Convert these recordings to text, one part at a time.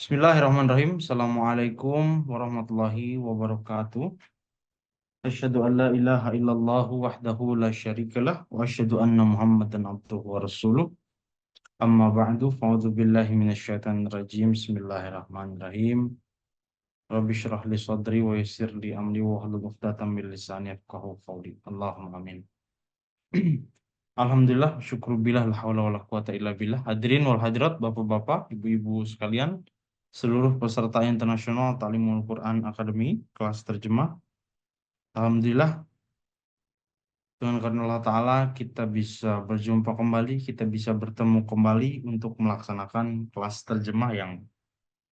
Bismillahirrahmanirrahim. Assalamualaikum warahmatullahi wabarakatuh. Asyhadu an la ilaha illallah wahdahu la syarikalah wa asyhadu anna Muhammadan abduhu wa rasuluh. Amma ba'du, fa'udzu billahi minasyaitonir rajim. Bismillahirrahmanirrahim. Rabbi shrah li sadri wa yassir li amri wa hlul 'uqdatam min lisani yafqahu qawli. Allahumma amin. Alhamdulillah, syukurbillah, la haula wala quwata illa billah. Hadirin wal hadirat, bapak-bapak, ibu-ibu sekalian, seluruh peserta internasional Ta'limul Quran Academy kelas terjemah. Alhamdulillah, dengan karena Allah Ta'ala kita bisa berjumpa kembali, kita bisa bertemu kembali untuk melaksanakan kelas terjemah yang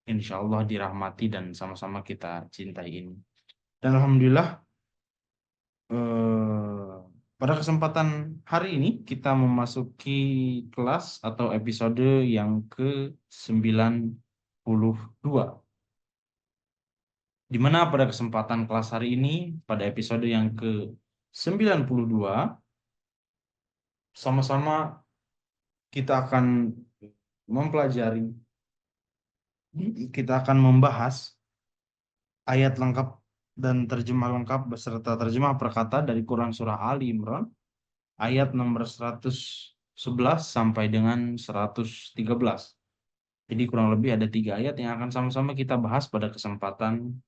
insya Allah dirahmati dan sama-sama kita cintai ini. Dan Alhamdulillah, pada kesempatan hari ini kita memasuki kelas atau episode yang ke-92. Di mana pada kesempatan kelas hari ini, pada episode yang ke-92, sama-sama kita akan mempelajari, kita akan membahas ayat lengkap dan terjemah lengkap beserta terjemah perkata dari Quran Surah Ali Imran, ayat nomor 111 sampai dengan 113. Jadi kurang lebih ada 3 ayat yang akan sama-sama kita bahas pada kesempatan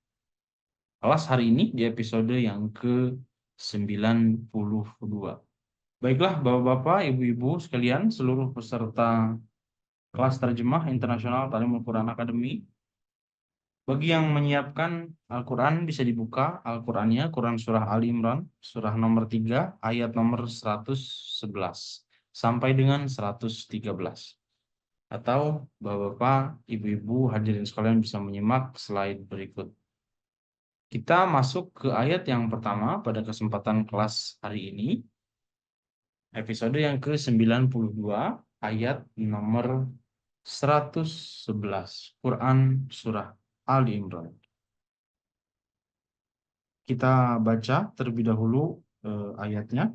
kelas hari ini di episode yang ke-92. Baiklah Bapak-bapak, Ibu-ibu sekalian, seluruh peserta kelas terjemah internasional Ta'limul Quran Academy. Bagi yang menyiapkan Al-Quran bisa dibuka Al-Qurannya, Quran Surah Ali Imran, Surah nomor 3, ayat nomor 111 sampai dengan 113. Atau Bapak-bapak, Ibu-ibu hadirin sekalian bisa menyimak slide berikut. Kita masuk ke ayat yang pertama pada kesempatan kelas hari ini. Episode yang ke-92, ayat nomor 111, Quran Surah Ali Imran. Kita baca terlebih dahulu ayatnya.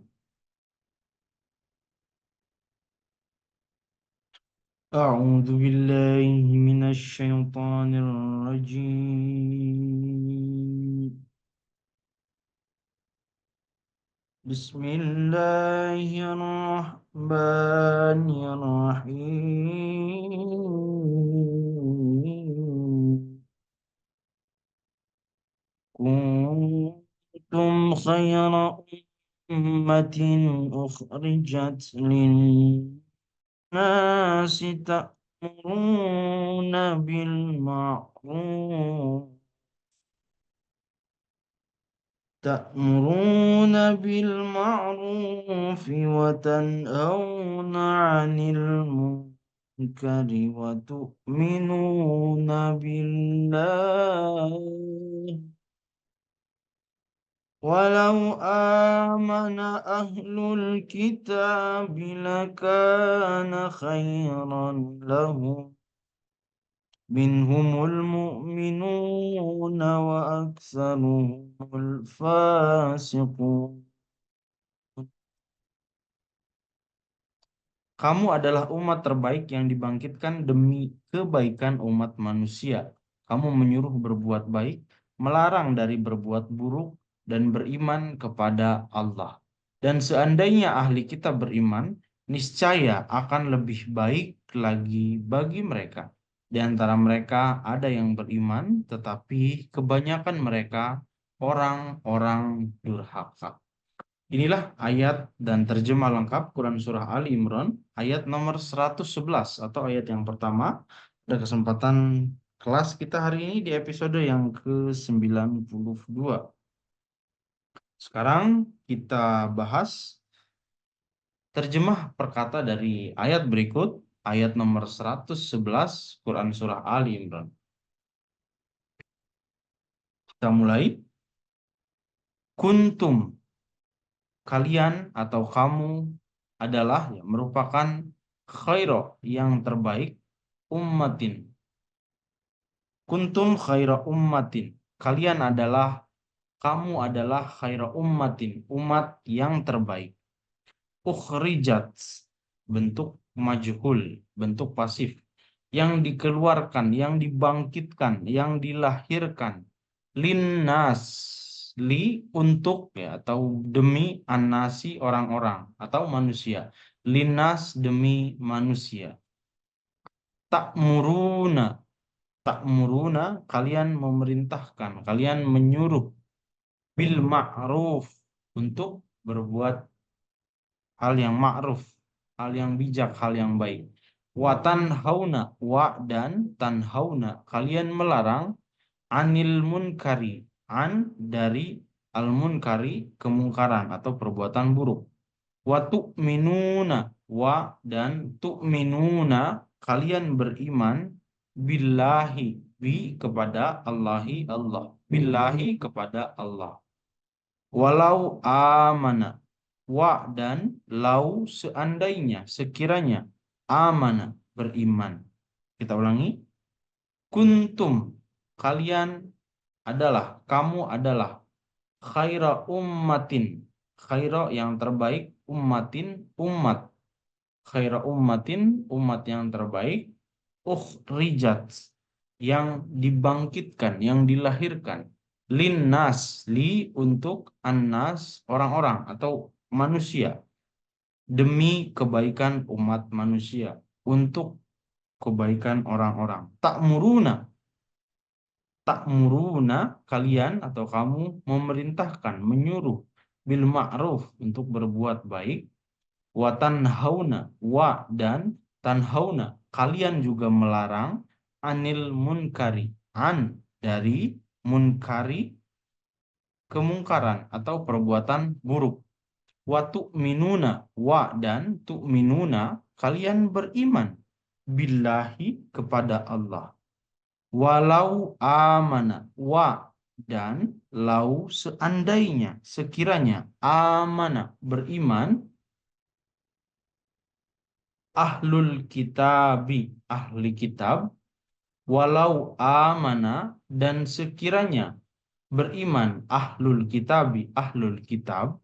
A'udzu billahi minasy syaithanir rajim. Bismillahirrahmanirrahim. Kuntum khayra ummatin ukhrijat lin-nasi ta'muruna bil ma'ruf wa tanhauna 'anil munkari wa tu'minuna billah. Walau amana ahlul kitab lakana khairan lahum minhumul mu'minuna wa aktsaruhumul fasiqun. Kamu adalah umat terbaik yang dibangkitkan demi kebaikan umat manusia. Kamu menyuruh berbuat baik, melarang dari berbuat buruk, dan beriman kepada Allah. Dan seandainya ahli kita beriman, niscaya akan lebih baik lagi bagi mereka. Di antara mereka ada yang beriman, tetapi kebanyakan mereka orang-orang durhaka. Inilah ayat dan terjemah lengkap Quran Surah Ali Imran, ayat nomor 111 atau ayat yang pertama pada kesempatan kelas kita hari ini di episode yang ke-92. Sekarang kita bahas terjemah perkata dari ayat berikut, ayat nomor 111 Quran Surah Ali Imran. Kita mulai. Kuntum, kalian atau kamu adalah merupakan khairah yang terbaik ummatin. Kuntum khairah ummatin. Kamu adalah khairah ummatin, umat yang terbaik. Ukhrijat, bentuk majhul, bentuk pasif. yang dikeluarkan, yang dibangkitkan, yang dilahirkan. Linnas, li untuk ya atau demi anasi orang-orang atau manusia. Linnas demi manusia. Ta'muruna, ta'muruna kalian memerintahkan, kalian menyuruh bil ma'ruf untuk berbuat hal yang ma'ruf, hal yang bijak, hal yang baik. Wa tanhauna, wa dan tanhauna kalian melarang anil munkari, an dari al munkari kemungkaran atau perbuatan buruk. Wa tu'minuna, wa dan tu'minuna kalian beriman billahi, bi kepada Allahi Allah, billahi kepada Allah. Walau amana, wa dan lau seandainya, sekiranya amana beriman. Kita ulangi. Kuntum kalian adalah, kamu adalah khaira ummatin, khaira yang terbaik, ummatin umat, khaira ummatin umat yang terbaik, ukhrijat yang dibangkitkan, yang dilahirkan, linnas li untuk annas orang-orang atau manusia, demi kebaikan umat manusia, untuk kebaikan orang-orang. Ta'muruna, ta'muruna kalian atau kamu memerintahkan, menyuruh bil ma'ruf untuk berbuat baik, wa tanhauna, wa dan tanhauna kalian juga melarang anil munkari, an dari munkari kemungkaran atau perbuatan buruk. Wa tu'minuna, wa dan tu'minuna kalian beriman billahi kepada Allah. Walau amana, wa dan lau seandainya, sekiranya amana beriman ahlul kitabi, ahli kitab, walau amana dan sekiranya beriman ahlul kitabi, ahlul kitab,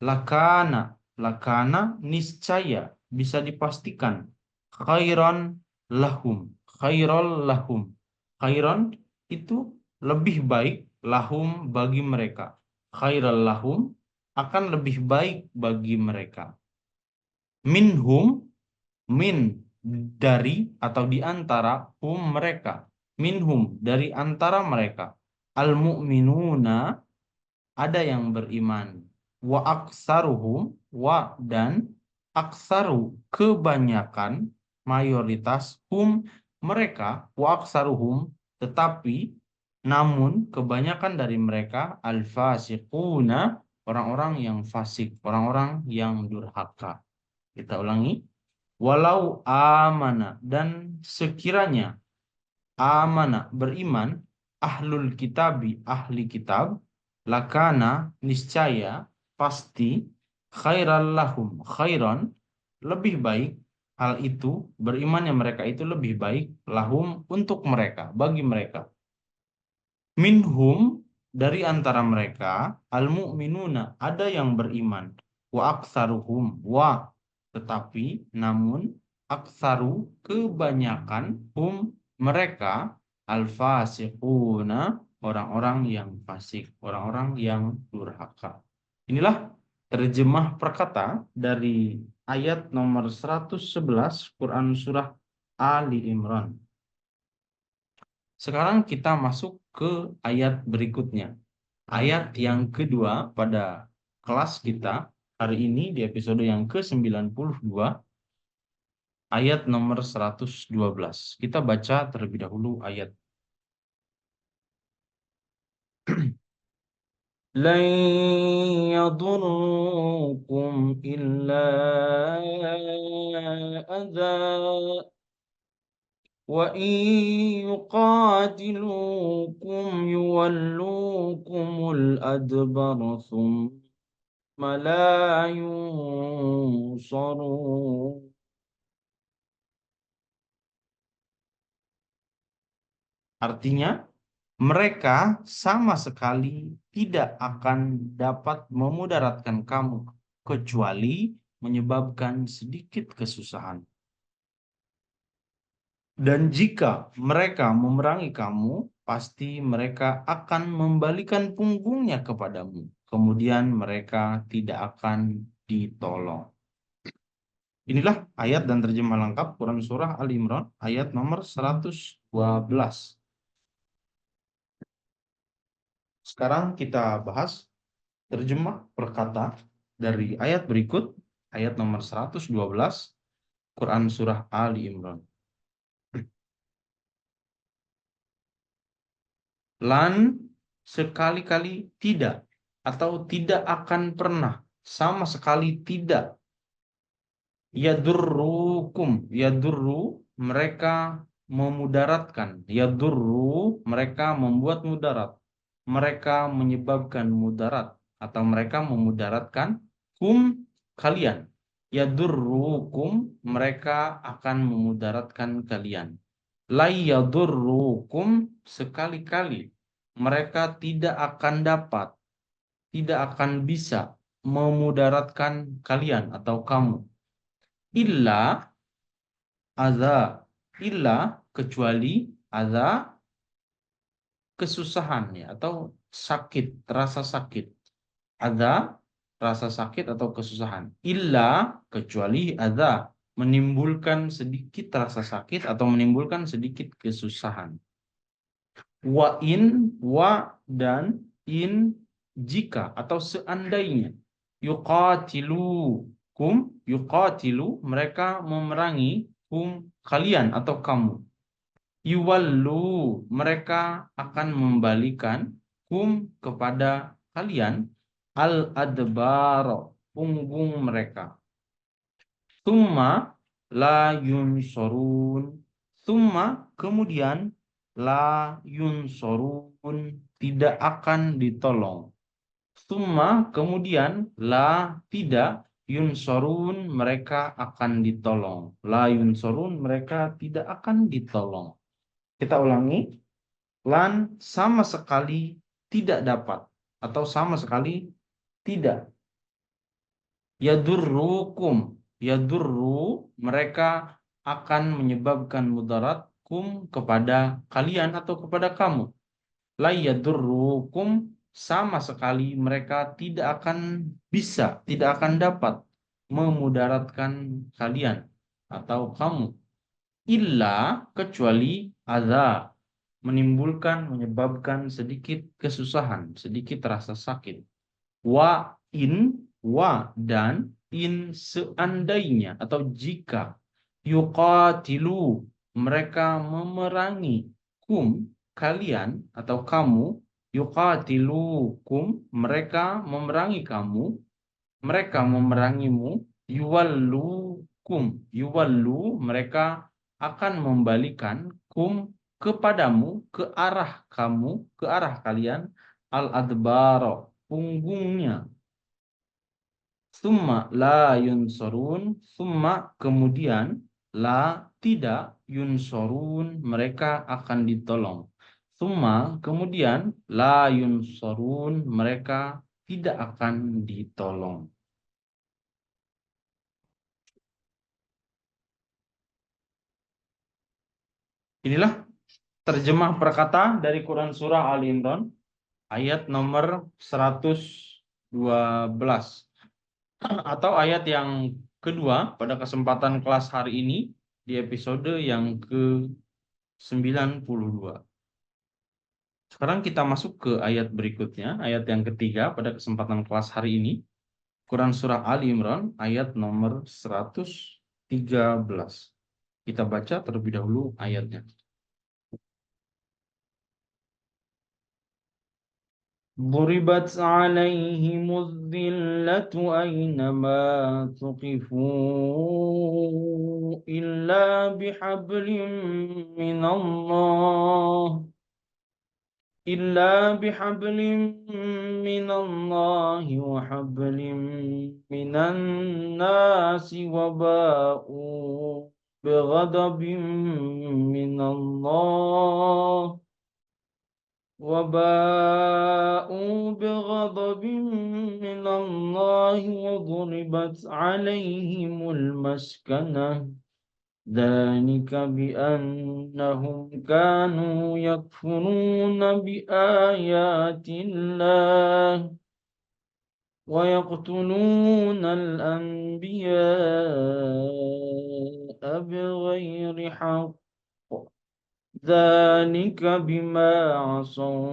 lakana, lakana niscaya bisa dipastikan khairon lahum, khairol lahum, khairon itu lebih baik, lahum bagi mereka, khairul lahum akan lebih baik bagi mereka, minhum, min dari atau di antara hum mereka, minhum dari antara mereka, al mu'minuna ada yang beriman, wa aksaruhum, wa dan aksaru kebanyakan, mayoritas, hum mereka, wa aksaruhum tetapi namun kebanyakan dari mereka al fasiquna orang-orang yang fasik, orang-orang yang durhaka. Kita ulangi. Walau amana dan sekiranya amana beriman ahlul kitabi, ahli kitab, lakana niscaya pasti khairal lahum, khairan lebih baik, hal itu berimannya mereka itu lebih baik, lahum untuk mereka, bagi mereka, minhum dari antara mereka, al mu'minuna ada yang beriman, wa aksaruhum, wa tetapi namun aksaru kebanyakan, hum mereka, al fasiquna orang-orang yang fasik, orang-orang yang durhaka. Inilah terjemah perkata dari ayat nomor 111 Quran surah Ali Imran. Sekarang kita masuk ke ayat berikutnya. Ayat yang kedua pada kelas kita hari ini di episode yang ke-92, ayat nomor 112. Kita baca terlebih dahulu ayat. Lan yadurrukum illa adha وإن يقاتلوكم يولوكم الأدبر ثم لا ينصرون. Artinya, mereka sama sekali tidak akan dapat memudaratkan kamu kecuali menyebabkan sedikit kesusahan. Dan jika mereka memerangi kamu, pasti mereka akan membalikan punggungnya kepadamu. Kemudian mereka tidak akan ditolong. Inilah ayat dan terjemah lengkap Quran Surah Ali Imran ayat nomor 112. Sekarang kita bahas terjemah perkata dari ayat berikut, ayat nomor 112, Quran Surah Ali Imran. Lan sekali-kali tidak, atau tidak akan pernah, sama sekali tidak. Yadurru mereka memudaratkan, yadurru mereka membuat mudarat, mereka menyebabkan mudarat, atau mereka memudaratkan kum kalian. Yadurrukum mereka akan memudaratkan kalian. La yadurrukum sekali-kali mereka tidak akan dapat, tidak akan bisa memudaratkan kalian atau kamu. Illa adza, illa kecuali adza kesusahan ya, atau sakit, rasa sakit. Adza rasa sakit atau kesusahan. Illa kecuali adza menimbulkan sedikit rasa sakit atau menimbulkan sedikit kesusahan. Wa dan in jika atau seandainya. Yuqatilu mereka memerangi kalian atau kamu. Yuwallu mereka akan membalikan kepada kalian al adbaro punggung mereka. Summa la yunsorun. Summa kemudian la yunsorun tidak akan ditolong. Summa kemudian la tidak yunsorun mereka akan ditolong. La yunsorun mereka tidak akan ditolong. Kita ulangi. Lan sama sekali tidak dapat atau sama sekali tidak. Yadurru mereka akan menyebabkan mudarat kepada kalian atau kepada kamu. La yadurrukum sama sekali mereka tidak akan bisa, tidak akan dapat memudaratkan kalian atau kamu. Illa kecuali adza menyebabkan sedikit kesusahan, sedikit rasa sakit. Wa dan in seandainya atau jika yuqatilu mereka memerangi kalian atau kamu, yuqatilukum mereka memerangi kamu, mereka memerangimu, yuwallu mereka akan membalikan kepadamu, ke arah kamu, ke arah kalian, al adbaro punggungnya. Summa la yunsorun, summa kemudian la tidak yunsorun mereka akan ditolong. Summa kemudian la yunsorun mereka tidak akan ditolong. Inilah terjemah perkata dari Quran Surah Ali Imran ayat nomor 112 atau ayat yang kedua pada kesempatan kelas hari ini di episode yang ke-92. Sekarang kita masuk ke ayat berikutnya, ayat yang ketiga pada kesempatan kelas hari ini. Quran Surah Ali Imran ayat nomor 113. Kita baca terlebih dahulu ayatnya. ضربت عليهم الذلة أينما ثقفوا إلا بحبل من الله وحبل من الناس وباءوا بغضب من الله وضربت عليهم المسكنة ذلك بأنهم كانوا يكفرون بآيات الله ويقتلون الأنبياء بغير حق ذلك بما عصوا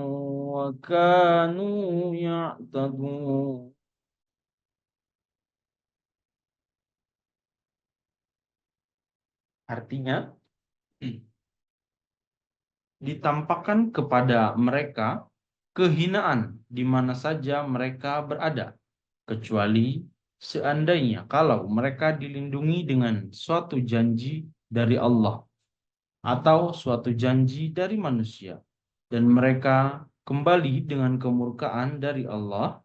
وكانوا يعتدون. Artinya, ditampakkan kepada mereka kehinaan di mana saja mereka berada, kecuali seandainya kalau mereka dilindungi dengan suatu janji dari Allah atau suatu janji dari manusia, dan mereka kembali dengan kemurkaan dari Allah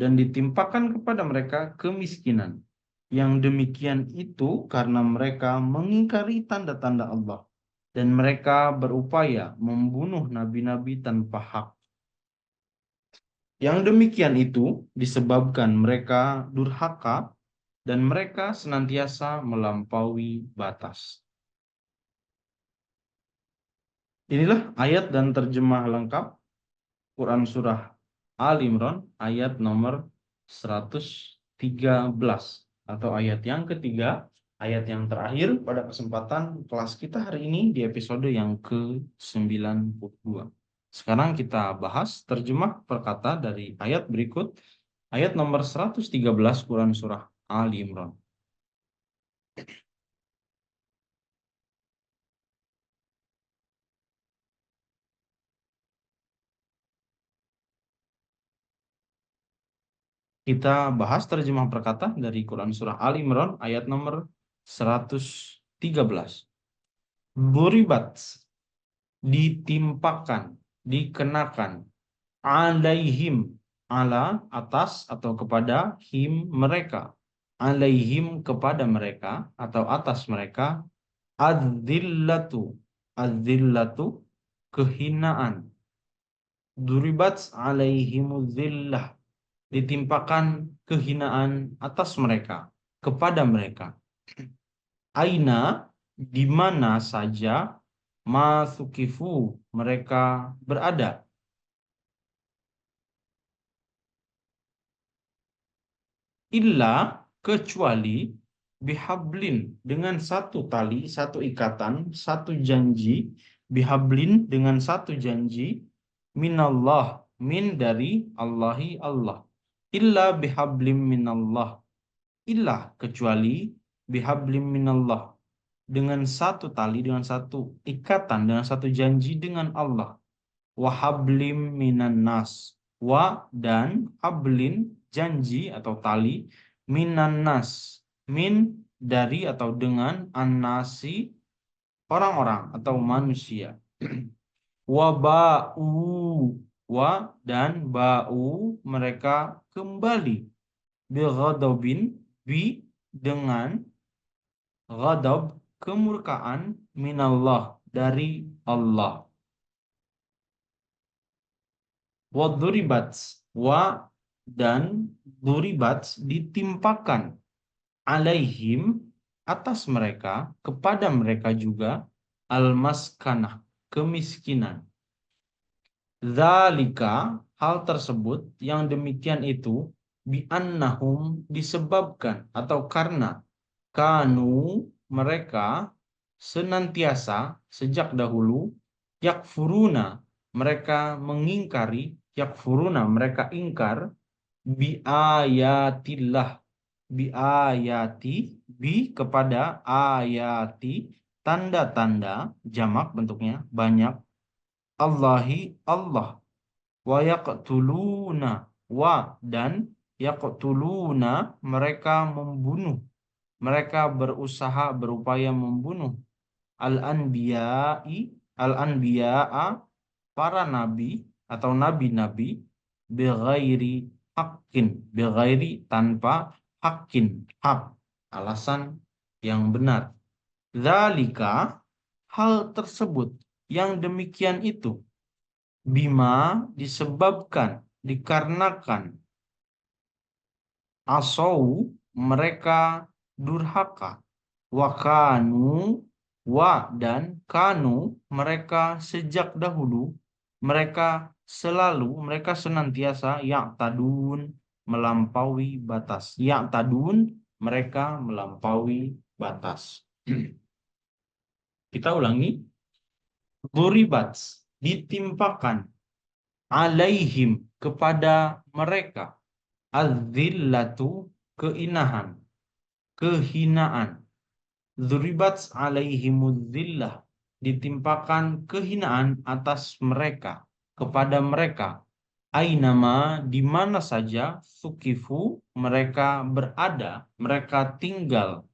dan ditimpakan kepada mereka kemiskinan. Yang demikian itu karena mereka mengingkari tanda-tanda Allah dan mereka berupaya membunuh nabi-nabi tanpa hak. Yang demikian itu disebabkan mereka durhaka dan mereka senantiasa melampaui batas. Inilah ayat dan terjemah lengkap Quran Surah Al Imran ayat nomor 113 atau ayat yang ketiga, ayat yang terakhir pada kesempatan kelas kita hari ini di episode yang ke-92. Sekarang kita bahas terjemah perkata dari ayat berikut, ayat nomor 113 Quran Surah Al Imran. Kita bahas terjemah perkata dari Quran Surah Al Imran ayat nomor 113. Buribat, ditimpakan, dikenakan, alaihim, ala, atas atau kepada, him, mereka, alaihim, kepada mereka atau atas mereka, adzillatu, adzillatu, kehinaan, duribat alaihimuzillah, ditimpakan kehinaan atas mereka, kepada mereka. Aina, di mana saja, masukifu, mereka berada. Illa, kecuali, bihablin, dengan satu tali, satu ikatan, satu janji, bihablin, dengan satu janji, minallah, min dari Allahi Allah. Illa bihablim minallah, illa, kecuali, bihablim minallah, dengan satu tali, dengan satu ikatan, dengan satu janji dengan Allah. Wahablim minan nas, wa, dan, hablin, janji atau tali, minan nas, min, dari atau dengan, annasi, orang-orang atau manusia. Wa ba'u, wa, dan, ba'u, mereka kembali, bi ghadabin, bi, dengan, ghadab, kemurkaan, minallah, dari Allah. Wa duribat, wa, dan, duribat, ditimpakan, alaihim, atas mereka, kepada mereka juga, al-maskanah, kemiskinan. Zalika, hal tersebut, yang demikian itu, bi'annahum, disebabkan atau karena, kanu, mereka, senantiasa, sejak dahulu, yakfuruna, mereka mengingkari, yakfuruna, mereka ingkar, biayatillah, biayati, bi, kepada, ayati, tanda-tanda, jamak bentuknya, banyak, Allahi, Allah, wa yaqtuluna, wa, dan, yaqtuluna, mereka membunuh, mereka berusaha, berupaya membunuh, al-anbiya'i, al-anbiya'a, para nabi atau nabi-nabi, bighairi haqqin, bighairi, tanpa, haqqin, hak, alasan yang benar. Zalika, hal tersebut, yang demikian itu, bima, disebabkan, dikarenakan, asau, mereka durhaka, Wa kanu, wa dan kanu, mereka sejak dahulu, mereka selalu, mereka senantiasa ya'tadun, melampaui batas. Ya'tadun, mereka melampaui batas. Kita ulangi. Duribat, ditimpakan, alaihim, kepada mereka, az-zillatu, kehinaan. Duribat alaihimuz zillah, ditimpakan kehinaan atas mereka, kepada mereka. Ainama, di mana saja, sukifu, mereka berada, mereka tinggal.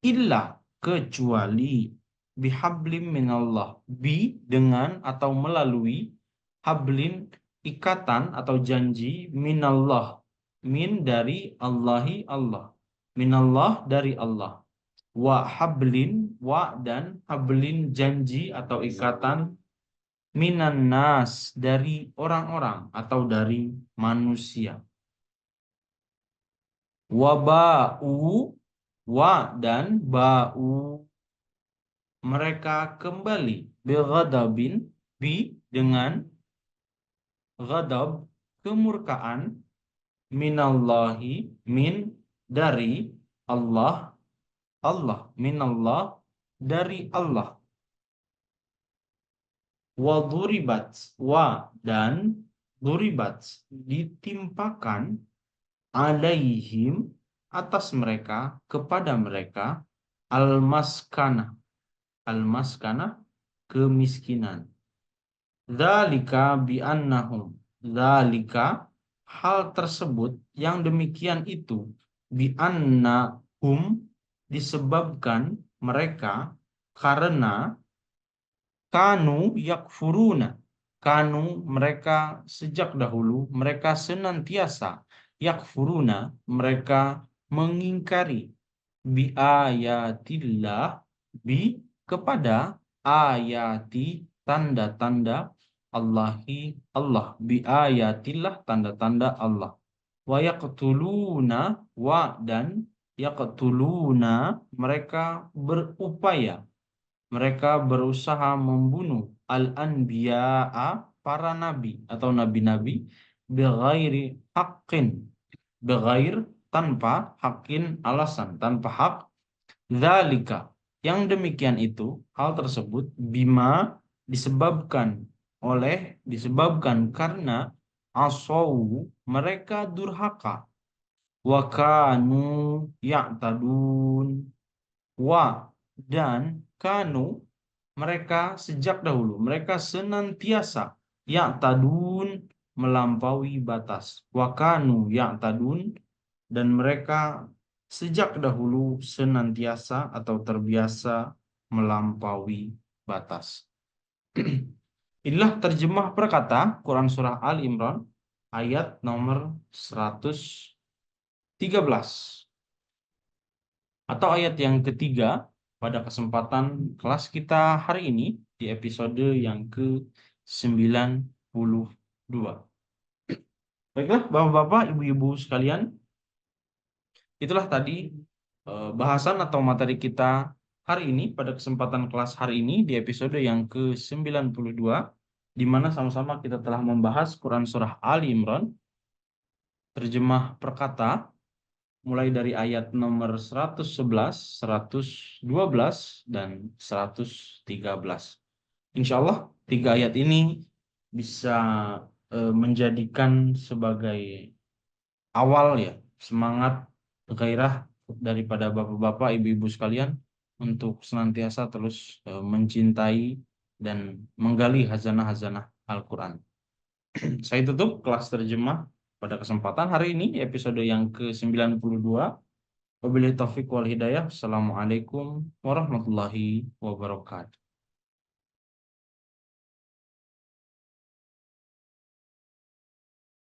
Illa, kecuali, bihablim minallah, dengan atau melalui, hablin, ikatan atau janji, minallah, dari Allahi Allah, minallah, dari Allah. Wa hablin, wa dan hablin, janji atau ikatan, minan nas, dari orang-orang atau dari manusia. Wa ba'u, wa dan ba'u, mereka kembali, bighadabin, dengan ghadab, kemurkaan, minallahi, dari Allah, minallah, dari Allah. Wa duribat, wa dan duribat, ditimpakan, alaihim, atas mereka, kepada mereka, al-maskanah, kemiskinan. Dzalika bi'annahum, dzalika, hal tersebut, yang demikian itu, bi'annahum, disebabkan mereka, karena kanu yakfuruna, kanu, mereka sejak dahulu, mereka senantiasa, yakfuruna, mereka mengingkari, bi ayatillah, kepada ayati, tanda-tanda, Allahi, Allah, bi ayatillah, tanda-tanda Allah. Wa yaqtuluna, wa dan yaqtuluna, mereka berupaya, mereka berusaha membunuh, al-anbiya'a, para nabi atau nabi-nabi, bighairi haqqin, bighair, tanpa, haqqin, alasan, tanpa hak. Dzalika, yang demikian itu, hal tersebut, bima, disebabkan karena, asau, mereka durhaka, wa kanu ya'tadun, wa dan kanu, mereka sejak dahulu, mereka senantiasa, ya'tadun, melampaui batas, wa kanu ya'tadun, dan mereka sejak dahulu senantiasa atau terbiasa melampaui batas. Inilah terjemah perkata Quran Surah Ali Imran ayat nomor 113 atau ayat yang ketiga pada kesempatan kelas kita hari ini di episode yang ke-92. Baiklah Bapak-bapak, Ibu-ibu sekalian, itulah tadi bahasan atau materi kita hari ini pada kesempatan kelas hari ini di episode yang ke-92, di mana sama-sama kita telah membahas Quran Surah Ali Imran, terjemah perkata, mulai dari ayat nomor 111, 112, dan 113. Insya Allah 3 ayat ini bisa menjadikan sebagai awal ya, semangat, gairah daripada bapak-bapak, ibu-ibu sekalian untuk senantiasa terus mencintai dan menggali hazanah-hazanah Al-Quran. Saya tutup kelas terjemah pada kesempatan hari ini, episode yang ke-92. Wabillahi taufiq wal hidayah. Assalamualaikum warahmatullahi wabarakatuh.